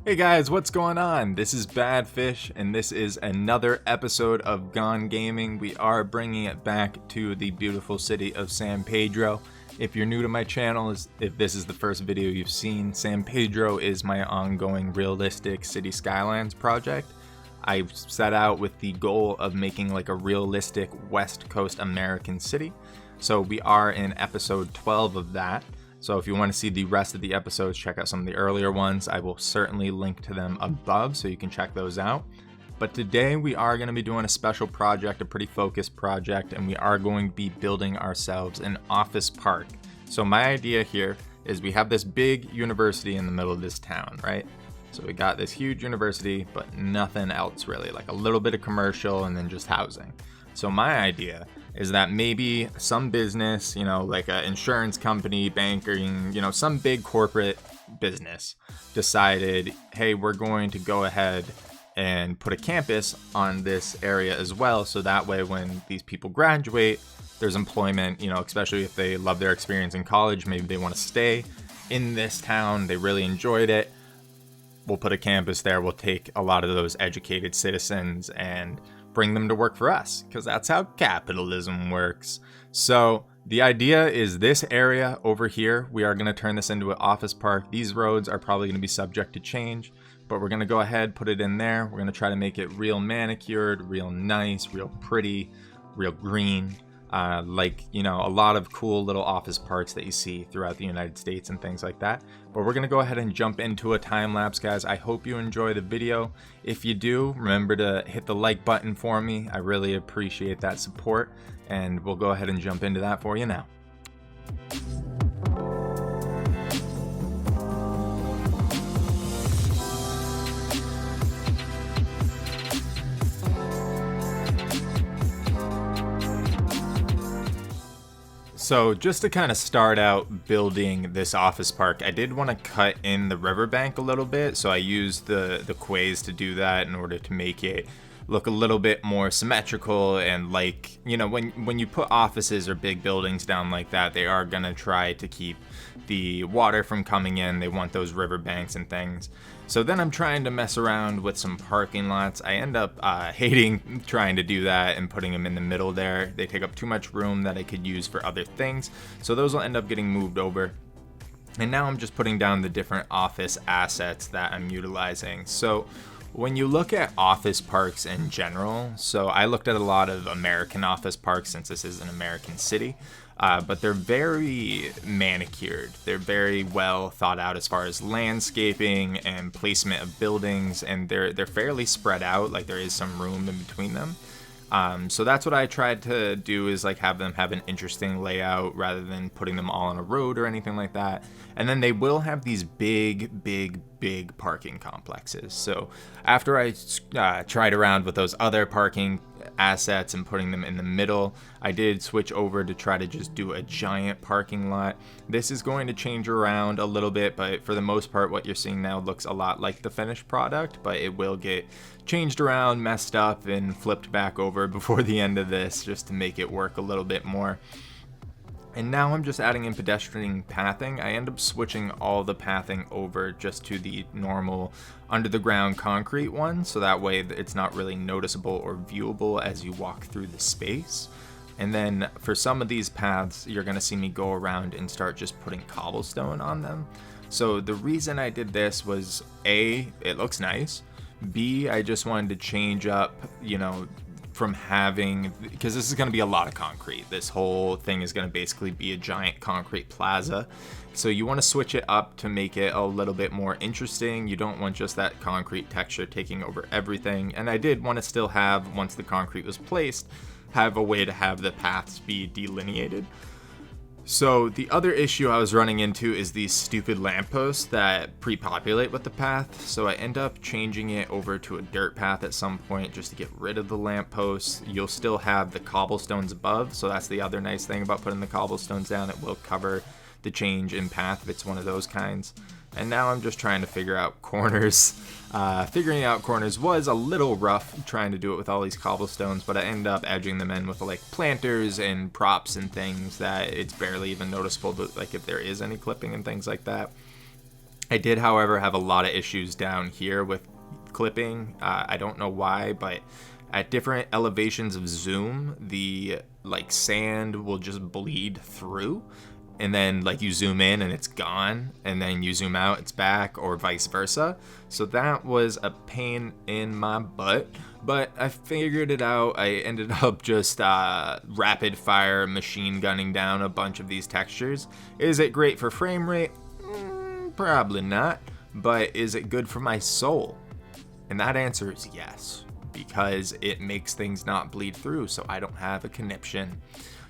Hey guys, what's going on? This is Badfish, and this is another episode of Gone Gaming. We are bringing it back to the beautiful city of San Pedro. If you're new to my channel, if this is the first video you've seen, San Pedro is my ongoing realistic Cities Skylines project. I set out with the goal of making like a realistic West Coast American city. So we are in episode 12 of that. So if you want to see the rest of the episodes, check out some of the earlier ones. I will certainly link to them above so you can check those out. But today we are going to be doing a special project, a pretty focused project, and we are going to be building ourselves an office park. So my idea here is we have this big university in the middle of this town, right? So we got this huge university, but nothing else really, like a little bit of commercial and then just housing. So my idea is that maybe some business, like an insurance company, banking, some big corporate business decided, hey, we're going to go ahead and put a campus on this area as well. So that way, when these people graduate, there's employment, especially if they love their experience in college, maybe they want to stay in this town. They really enjoyed it. We'll put a campus there. We'll take a lot of those educated citizens and bring them to work for us, because that's how capitalism works. So the idea is this area over here, we are going to turn this into an office park. These roads are probably going to be subject to change, but we're going to go ahead, put it in there. We're going to try to make it real manicured, real nice, real pretty, real green. A lot of cool little office parks that you see throughout the United States and things like that. But we're going to go ahead and jump into a time lapse, guys. I hope you enjoy the video. If you do, remember to hit the like button for me. I really appreciate that support, and we'll go ahead and jump into that for you now. So just to kind of start out building this office park, I did want to cut in the riverbank a little bit. So I used the quays to do that in order to make it look a little bit more symmetrical. And like, when you put offices or big buildings down like that, they are going to try to keep the water from coming in. They want those riverbanks and things. So then I'm trying to mess around with some parking lots. I end up hating trying to do that and putting them in the middle there. They take up too much room that I could use for other things. So those will end up getting moved over. And now I'm just putting down the different office assets that I'm utilizing. So when you look at office parks in general, so I looked at a lot of American office parks since this is an American city. But they're very manicured. They're very well thought out as far as landscaping and placement of buildings, and they're fairly spread out. Like there is some room in between them. So that's what I tried to do, is like have them have an interesting layout rather than putting them all on a road or anything like that. And then they will have these big parking complexes. So after I tried around with those other parking assets and putting them in the middle, I did switch over to try to just do a giant parking lot. This is going to change around a little bit, but for the most part what you're seeing now looks a lot like the finished product, but it will get changed around, messed up, and flipped back over before the end of this, just to make it work a little bit more. And now I'm just adding in pedestrian pathing. I end up switching all the pathing over just to the normal under the ground concrete one, so that way it's not really noticeable or viewable as you walk through the space. And then for some of these paths, you're going to see me go around and start just putting cobblestone on them. So the reason I did this was A, it looks nice. B, I just wanted to change up, from having, because this is going to be a lot of concrete. This whole thing is going to basically be a giant concrete plaza. So you want to switch it up to make it a little bit more interesting. You don't want just that concrete texture taking over everything. And I did want to still have, once the concrete was placed, have a way to have the paths be delineated. So the other issue I was running into is these stupid lampposts that pre-populate with the path. So I end up changing it over to a dirt path at some point just to get rid of the lampposts. You'll still have the cobblestones above. So that's the other nice thing about putting the cobblestones down. It will cover the change in path if it's one of those kinds. And now I'm just trying to figure out corners. Figuring out corners was a little rough trying to do it with all these cobblestones, but I end up edging them in with like planters and props and things that it's barely even noticeable, like if there is any clipping and things like that. I did, however, have a lot of issues down here with clipping. I don't know why, but at different elevations of zoom, the like sand will just bleed through, and then like you zoom in and it's gone, and then you zoom out, it's back, or vice versa. So that was a pain in my butt, but I figured it out. I ended up just rapid fire machine gunning down a bunch of these textures. Is it great for frame rate? Probably not. But is it good for my soul? And that answer is yes, because it makes things not bleed through, so I don't have a conniption.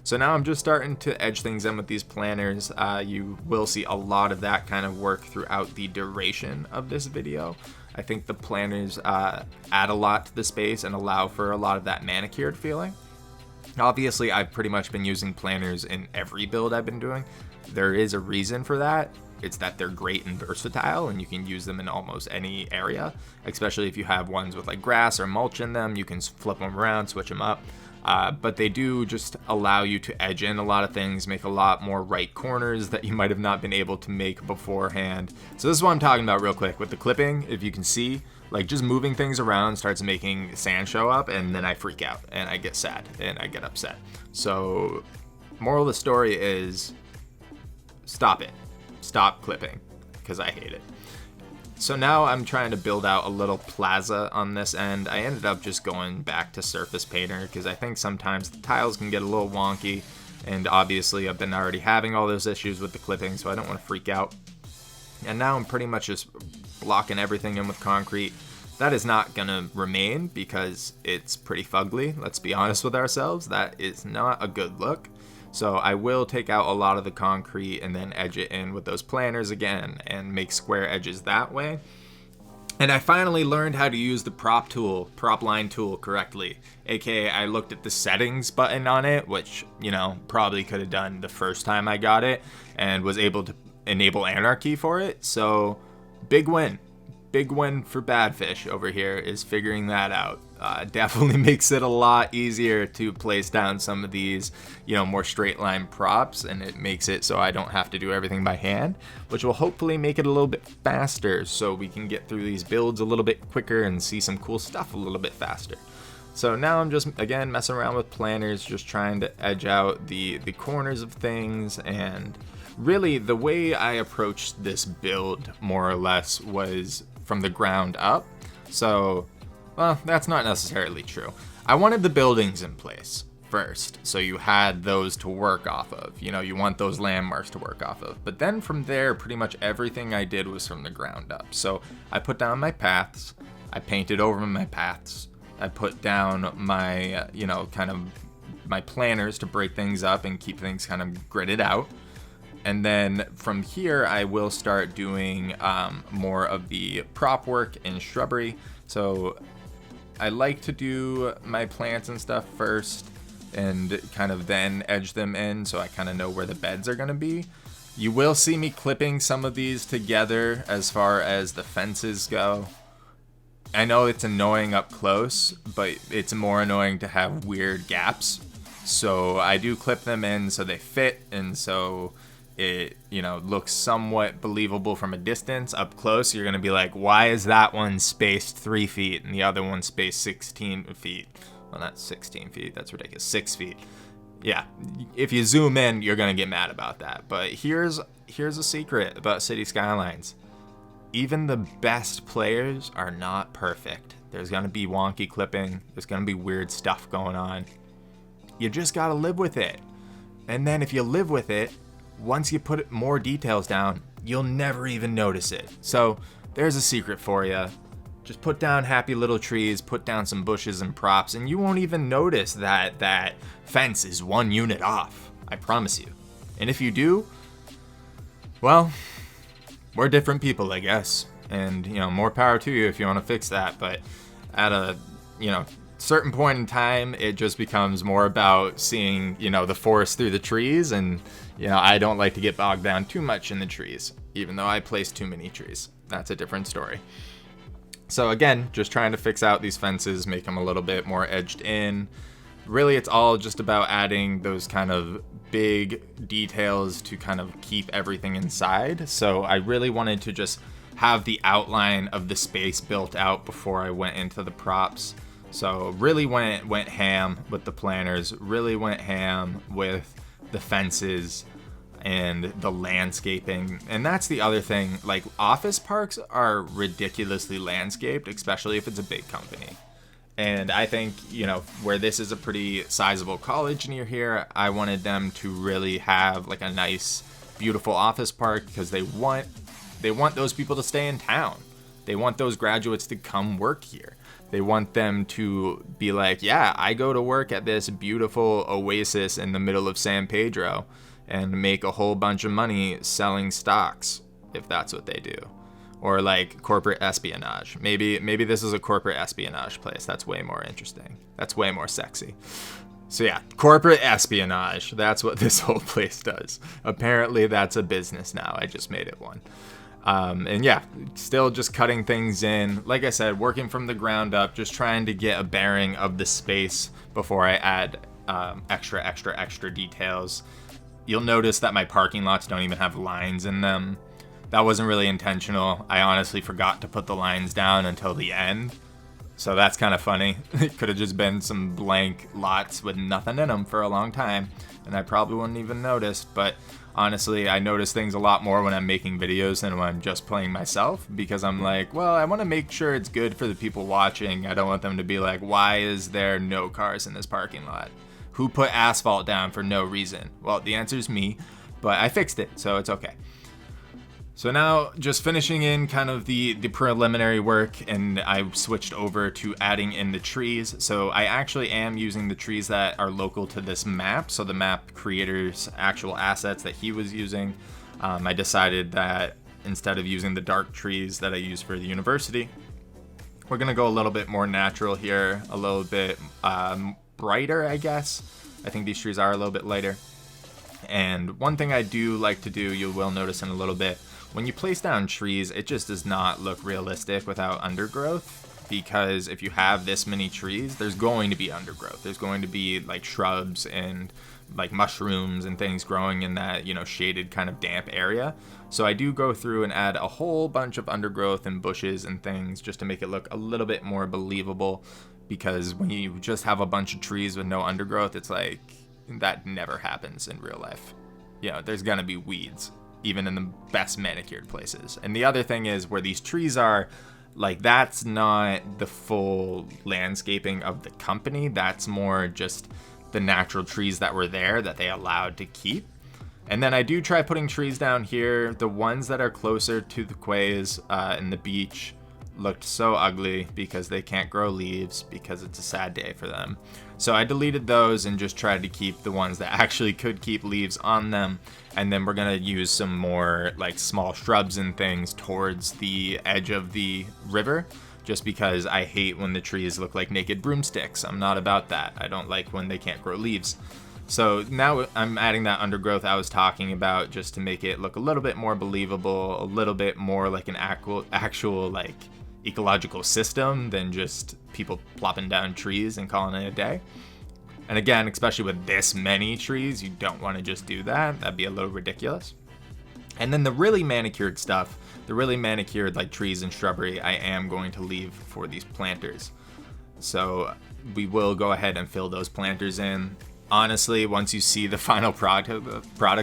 So now I'm just starting to edge things in with these planners. You will see a lot of that kind of work throughout the duration of this video. I think the planners add a lot to the space and allow for a lot of that manicured feeling. Obviously, I've pretty much been using planners in every build I've been doing. There is a reason for that. It's that they're great and versatile, and you can use them in almost any area, especially if you have ones with like grass or mulch in them. You can flip them around, switch them up. But they do just allow you to edge in a lot of things, make a lot more right corners that you might have not been able to make beforehand. So this is what I'm talking about real quick with the clipping. If you can see, like just moving things around starts making sand show up, and then I freak out and I get sad and I get upset. So moral of the story is stop it. Stop clipping, because I hate it. So now I'm trying to build out a little plaza on this end. I ended up just going back to Surface Painter because I think sometimes the tiles can get a little wonky, and obviously I've been already having all those issues with the clipping, so I don't want to freak out. And now I'm pretty much just blocking everything in with concrete. That is not going to remain because it's pretty fugly. Let's be honest with ourselves. That is not a good look. So I will take out a lot of the concrete and then edge it in with those planners again and make square edges that way. And I finally learned how to use the prop line tool correctly. AKA I looked at the settings button on it, which, you know, probably could have done the first time I got it, and was able to enable anarchy for it. So big win. Big win for Badfish over here is figuring that out. Definitely makes it a lot easier to place down some of these, you know, more straight line props, and it makes it so I don't have to do everything by hand, which will hopefully make it a little bit faster so we can get through these builds a little bit quicker and see some cool stuff a little bit faster. So now I'm just, again, messing around with planners, just trying to edge out the corners of things. And really the way I approached this build more or less was from the ground up. So, well, that's not necessarily true. I wanted the buildings in place first, so you had those to work off of. You know, you want those landmarks to work off of. But then from there, pretty much everything I did was from the ground up. So I put down my paths, I painted over my paths, I put down my, you know, kind of my planners to break things up and keep things kind of gridded out. And then from here, I will start doing more of the prop work and shrubbery. So I like to do my plants and stuff first and kind of then edge them in so I kind of know where the beds are going to be. You will see me clipping some of these together as far as the fences go. I know it's annoying up close, but it's more annoying to have weird gaps. So I do clip them in so they fit, and so it, you know, looks somewhat believable from a distance. Up close, you're going to be like, why is that one spaced 3 feet and the other one spaced 16 feet? Well, not 16 feet. That's ridiculous. 6 feet. Yeah. If you zoom in, you're going to get mad about that. But here's a secret about Cities Skylines. Even the best players are not perfect. There's going to be wonky clipping. There's going to be weird stuff going on. You just got to live with it. And then if you live with it, once you put more details down, you'll never even notice it. So there's a secret for you. Just put down happy little trees, put down some bushes and props, and you won't even notice that that fence is 1 unit off. I promise you. And if you do, well, we're different people, I guess. And, you know, more power to you if you want to fix that. But at a, you know, certain point in time, it just becomes more about seeing, you know, the forest through the trees. And, you know, I don't like to get bogged down too much in the trees, even though I place too many trees. That's a different story. So again, just trying to fix out these fences, make them a little bit more edged in. Really, it's all just about adding those kind of big details to kind of keep everything inside. So I really wanted to just have the outline of the space built out before I went into the props. So really went ham with the planters, really went ham with the fences and the landscaping. And that's the other thing, like office parks are ridiculously landscaped, especially if it's a big company. And I think, you know, where this is a pretty sizable college near here, I wanted them to really have like a nice, beautiful office park because they want those people to stay in town. They want those graduates to come work here. They want them to be like, yeah, I go to work at this beautiful oasis in the middle of San Pedro and make a whole bunch of money selling stocks, if that's what they do. Or like corporate espionage. Maybe this is a corporate espionage place. That's way more interesting. That's way more sexy. So yeah, corporate espionage. That's what this whole place does. Apparently that's a business now. I just made it one. And yeah, still just cutting things in. Like I said, working from the ground up, just trying to get a bearing of the space before I add extra details. You'll notice that my parking lots don't even have lines in them. That wasn't really intentional. I honestly forgot to put the lines down until the end. So that's kind of funny. It could have just been some blank lots with nothing in them for a long time, and I probably wouldn't even notice. But honestly, I notice things a lot more when I'm making videos than when I'm just playing myself, because I'm like, well, I want to make sure it's good for the people watching. I don't want them to be like, why is there no cars in this parking lot? Who put asphalt down for no reason? Well, the answer is me, but I fixed it, so it's okay. So now just finishing in kind of the preliminary work, and I switched over to adding in the trees. So I actually am using the trees that are local to this map. So the map creator's actual assets that he was using. I decided that instead of using the dark trees that I use for the university, we're gonna go a little bit more natural here, a little bit brighter, I guess. I think these trees are a little bit lighter. And one thing I do like to do, you will notice in a little bit, when you place down trees, it just does not look realistic without undergrowth, because if you have this many trees, there's going to be undergrowth. There's going to be like shrubs and like mushrooms and things growing in that, you know, shaded kind of damp area. So I do go through and add a whole bunch of undergrowth and bushes and things just to make it look a little bit more believable, because when you just have a bunch of trees with no undergrowth, it's like that never happens in real life. You know, there's gonna be weeds even in the best manicured places. And the other thing is, where these trees are, like, that's not the full landscaping of the company. That's more just the natural trees that were there that they allowed to keep. And then I do try putting trees down here. The ones that are closer to the quays and the beach looked so ugly because they can't grow leaves, because it's a sad day for them. So I deleted those and just tried to keep the ones that actually could keep leaves on them. And then we're gonna use some more like small shrubs and things towards the edge of the river, just because I hate when the trees look like naked broomsticks. I'm not about that. I don't like when they can't grow leaves. So now I'm adding that undergrowth I was talking about, just to make it look a little bit more believable, a little bit more like an actual like ecological system than just people plopping down trees and calling it a day. And again, especially with this many trees, you don't want to just do that. That'd be a little ridiculous. And then the really manicured stuff, the really manicured like trees and shrubbery, I am going to leave for these planters. So we will go ahead and fill those planters in. Honestly, once you see the final product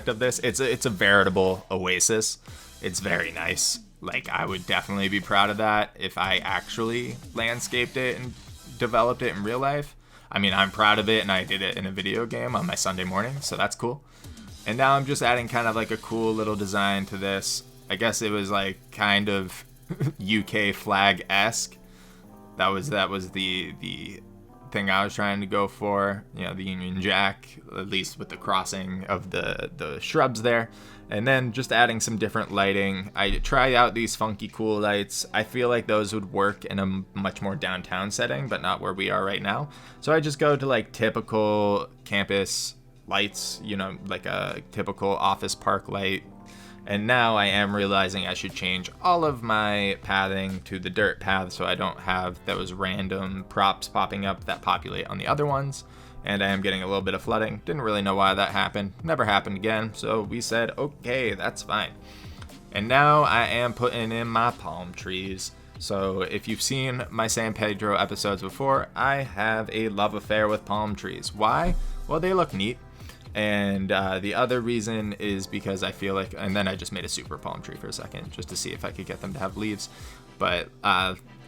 of this, it's a veritable oasis. It's very nice. Like, I would definitely be proud of that if I actually landscaped it and developed it in real life. I mean, I'm proud of it, and I did it in a video game on my Sunday morning, so that's cool. And now I'm just adding kind of like a cool little design to this. I guess it was like kind of UK flag-esque. That was the thing I was trying to go for, you know, the Union Jack, at least with the crossing of the shrubs there. And then just adding some different lighting. I try out these funky cool lights. I feel like those would work in a much more downtown setting, but not where we are right now. So I just go to like typical campus lights, you know, like a typical office park light. And now I am realizing I should change all of my pathing to the dirt path, so I don't have those random props popping up that populate on the other ones. And I am getting a little bit of flooding. Didn't really know why that happened. Never happened again. So we said, okay, that's fine. And now I am putting in my palm trees. So if you've seen my San Pedro episodes before, I have a love affair with palm trees. Why? Well, they look neat. And the other reason is because I feel like, and then I just made a super palm tree for a second just to see if I could get them to have leaves. But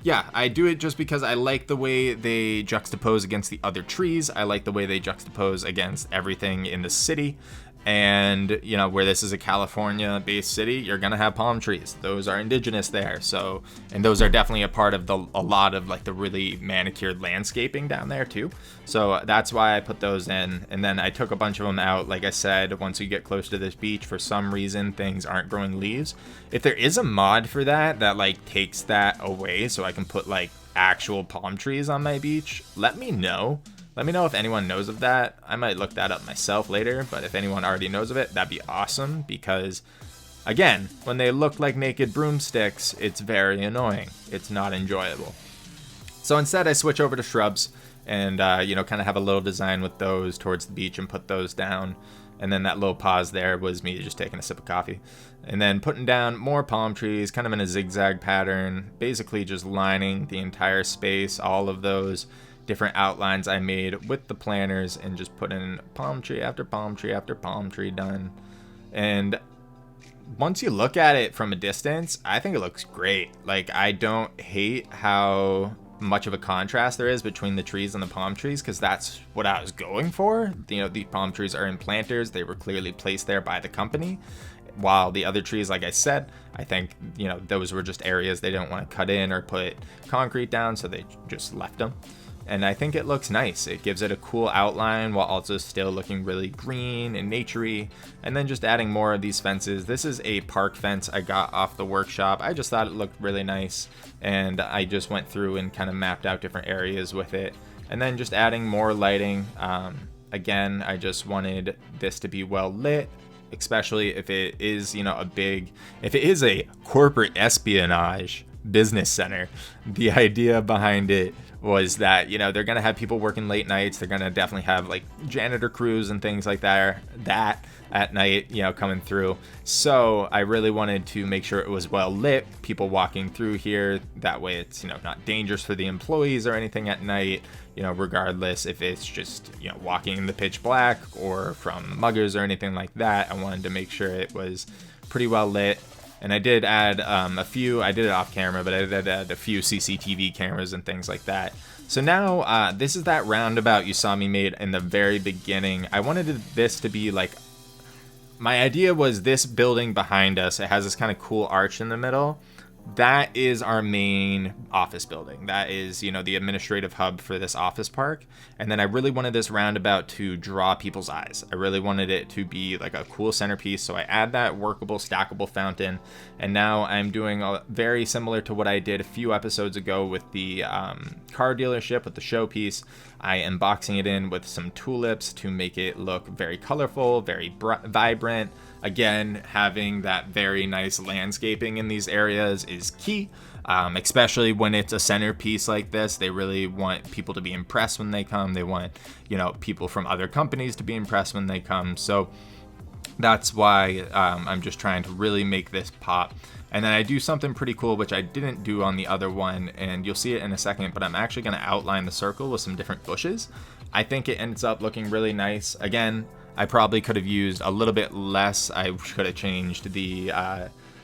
yeah, I do it just because I like the way they juxtapose against the other trees. I like the way they juxtapose against everything in the city. And, you know, where this is a California-based city, you're going to have palm trees. Those are indigenous there. So, and those are definitely a part of a lot of like the really manicured landscaping down there too. So that's why I put those in. And then I took a bunch of them out. Like I said, once you get close to this beach, for some reason, things aren't growing leaves. If there is a mod for that like takes that away so I can put like actual palm trees on my beach, let me know. Let me know if anyone knows of that. I might look that up myself later, but if anyone already knows of it, that'd be awesome because, again, when they look like naked broomsticks, it's very annoying. It's not enjoyable. So instead, I switch over to shrubs and, you know, kind of have a little design with those towards the beach and put those down. And then that little pause there was me just taking a sip of coffee. And then putting down more palm trees, kind of in a zigzag pattern, basically just lining the entire space, all of those different outlines I made with the planners, and just putting palm tree after palm tree after palm tree done. And once you look at it from a distance, I think it looks great. Like, I don't hate how much of a contrast there is between the trees and the palm trees, because that's what I was going for. You know, these palm trees are in planters. They were clearly placed there by the company, while the other trees, like I said, I think, you know, those were just areas they didn't want to cut in or put concrete down, so they just left them. And I think it looks nice. It gives it a cool outline while also still looking really green and naturey. And then just adding more of these fences. This is a park fence I got off the workshop. I just thought it looked really nice. And I just went through and kind of mapped out different areas with it. And then just adding more lighting. Again, I just wanted this to be well lit, especially if it is, you know, if it is a corporate espionage business center. The idea behind it was that, you know, they're going to have people working late nights. They're going to definitely have like janitor crews and things like that at night, you know, coming through. So I really wanted to make sure it was well lit, people walking through here. That way it's, you know, not dangerous for the employees or anything at night, you know, regardless if it's just, you know, walking in the pitch black or from muggers or anything like that. I wanted to make sure it was pretty well lit. And I did add I did it off camera, but I did add a few CCTV cameras and things like that. So now this is that roundabout you saw me made in the very beginning. I wanted this to be like, my idea was this building behind us. It has this kind of cool arch in the middle. That is our main office building. That is, you know, the administrative hub for this office park. And then I really wanted this roundabout to draw people's eyes. I really wanted it to be like a cool centerpiece. So I add that workable, stackable fountain. And now I'm doing very similar to what I did a few episodes ago with the car dealership, with the showpiece. I am boxing it in with some tulips to make it look very colorful, very vibrant. Again, having that very nice landscaping in these areas is key, especially when it's a centerpiece like this. They really want people to be impressed when they come. They want, you know, people from other companies to be impressed when they come. So that's why I'm just trying to really make this pop. And then I do something pretty cool, which I didn't do on the other one, and you'll see it in a second, but I'm actually going to outline the circle with some different bushes. I think it ends up looking really nice. Again, I probably could have used a little bit less. I could have changed the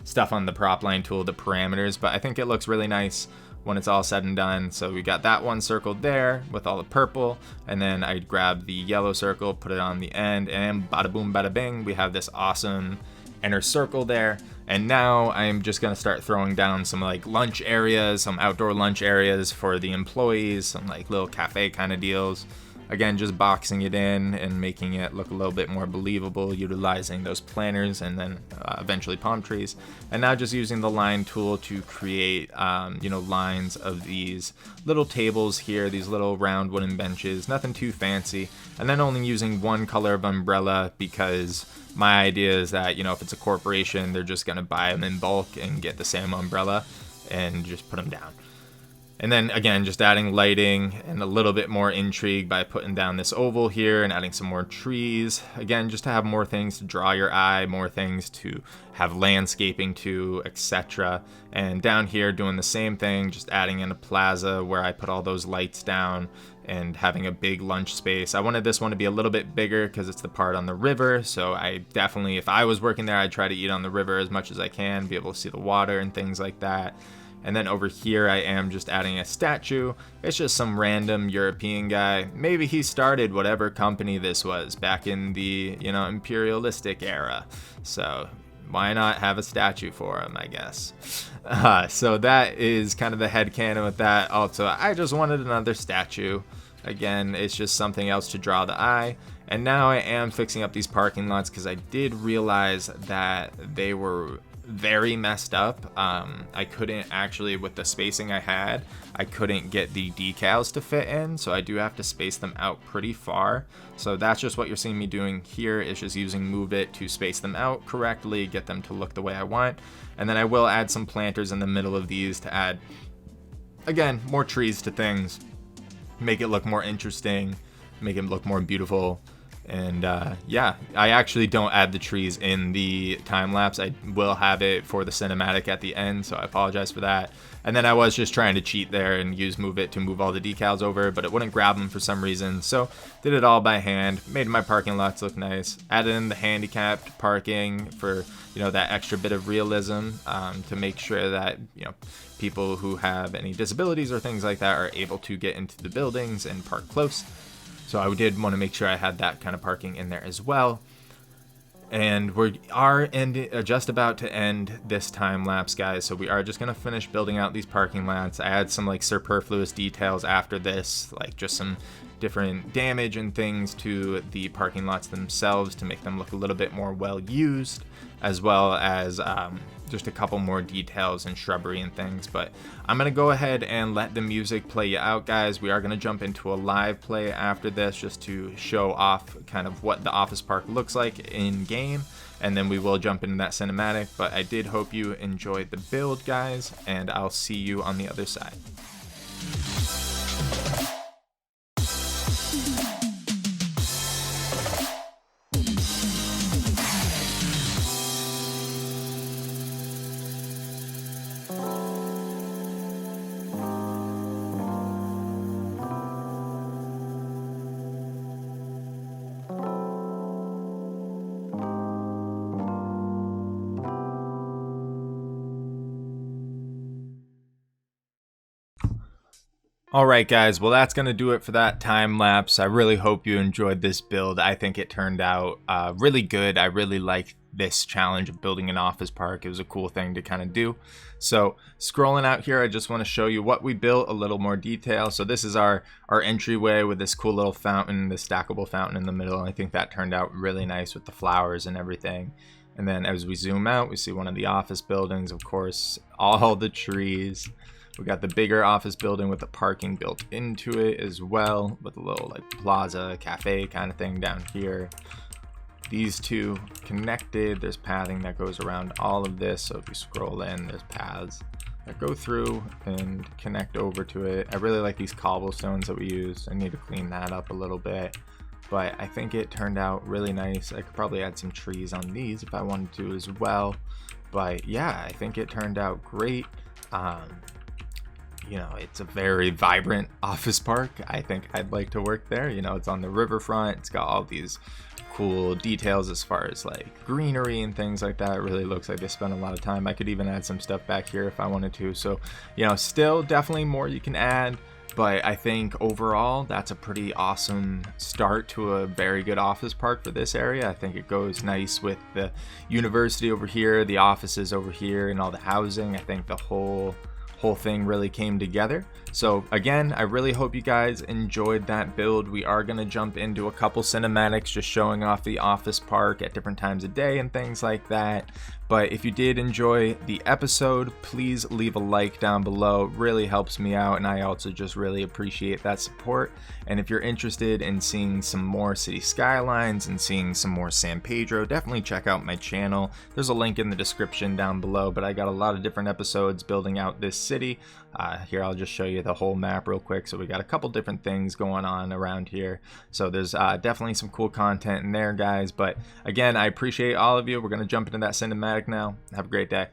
stuff on the prop line tool, the parameters, but I think it looks really nice when it's all said and done. So we got that one circled there with all the purple, and then I grabbed the yellow circle, put it on the end, and bada boom, bada bing, we have this awesome inner circle there. And now I'm just going to start throwing down some like lunch areas, some outdoor lunch areas for the employees, some like little cafe kind of deals. Again, just boxing it in and making it look a little bit more believable, utilizing those planters and then eventually palm trees. And now just using the line tool to create, you know, lines of these little tables here, these little round wooden benches, nothing too fancy. And then only using one color of umbrella because my idea is that, you know, if it's a corporation, they're just going to buy them in bulk and get the same umbrella and just put them down. And then again, just adding lighting and a little bit more intrigue by putting down this oval here and adding some more trees. Again, just to have more things to draw your eye, more things to have landscaping to, etc. And down here doing the same thing, just adding in a plaza where I put all those lights down and having a big lunch space. I wanted this one to be a little bit bigger because it's the part on the river. So I definitely, if I was working there, I'd try to eat on the river as much as I can, be able to see the water and things like that. And then over here I am just adding a statue. It's just some random European guy. Maybe he started whatever company this was back in the, imperialistic era. So why not have a statue for him, I guess. So that is kind of the headcanon with that. Also, I just wanted another statue. Again, it's just something else to draw the eye. And now I am fixing up these parking lots because I did realize that they were very messed up. I couldn't actually, with the spacing I had, I couldn't get the decals to fit in, so I do have to space them out pretty far. So that's just what you're seeing me doing here, is just using Move It to space them out correctly, get them to look the way I want. And then I will add some planters in the middle of these to add, again, more trees to things, make it look more interesting, make it look more beautiful. And yeah, I actually don't add the trees in the time lapse. I will have it for the cinematic at the end, so I apologize for that. And then I was just trying to cheat there and use Move It to move all the decals over, but it wouldn't grab them for some reason. So did it all by hand, made my parking lots look nice, added in the handicapped parking for, that extra bit of realism, to make sure that, people who have any disabilities or things like that are able to get into the buildings and park close. So I did want to make sure I had that kind of parking in there as well. And we are just about to end this time lapse, guys. So we are just going to finish building out these parking lots. I add some superfluous details after this, like just some different damage and things to the parking lots themselves to make them look a little bit more well used, as well as just a couple more details and shrubbery and things. But I'm gonna go ahead and let the music play you out, guys. We are gonna jump into a live play after this just to show off kind of what the office park looks like in game, and then we will jump into that cinematic. But I did hope you enjoyed the build, guys, and I'll see you on the other side. Alright guys, well that's going to do it for that time lapse. I really hope you enjoyed this build. I think it turned out really good. I really liked this challenge of building an office park. It was a cool thing to kind of do. So scrolling out here, I just want to show you what we built, a little more detail. So this is our entryway with this cool little fountain, this stackable fountain in the middle. I think that turned out really nice with the flowers and everything. And then as we zoom out, we see one of the office buildings, of course, all the trees. We got the bigger office building with the parking built into it as well, with a little plaza, cafe kind of thing down here. These two connected. There's pathing that goes around all of this. So if you scroll in, there's paths that go through and connect over to it. I really like these cobblestones that we use. I need to clean that up a little bit, but I think it turned out really nice. I could probably add some trees on these if I wanted to as well. But yeah, I think it turned out great. It's a very vibrant office park. I think I'd like to work there. It's on the riverfront. It's got all these cool details as far as greenery and things like that. It really looks like they spent a lot of time. I could even add some stuff back here if I wanted to. So, still definitely more you can add. But I think overall, that's a pretty awesome start to a very good office park for this area. I think it goes nice with the university over here, the offices over here, and all the housing. I think the whole thing really came together. So again, I really hope you guys enjoyed that build. We are going to jump into a couple cinematics just showing off the office park at different times of day and things like that. But if you did enjoy the episode, please leave a like down below. It really helps me out, and I also just really appreciate that support. And if you're interested in seeing some more City Skylines and seeing some more San Pedro, definitely check out my channel. There's a link in the description down below, but I got a lot of different episodes building out this city. Here I'll just show you the whole map real quick. So we got a couple different things going on around here. So there's definitely some cool content in there, guys. But again, I appreciate all of you. We're going to jump into that cinematic now. Have a great day.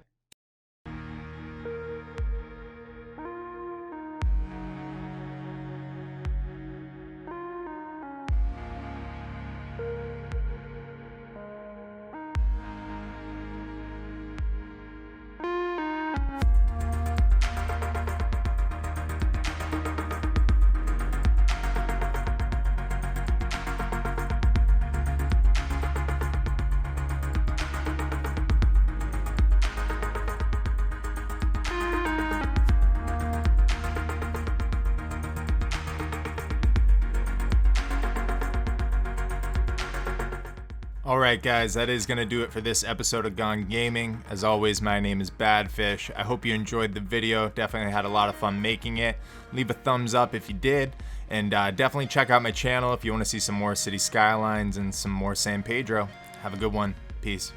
Alright guys, that is going to do it for this episode of Gone Gaming. As always, my name is Badfish. I hope you enjoyed the video. Definitely had a lot of fun making it. Leave a thumbs up if you did. And definitely check out my channel if you want to see some more Cities Skylines and some more San Pedro. Have a good one. Peace.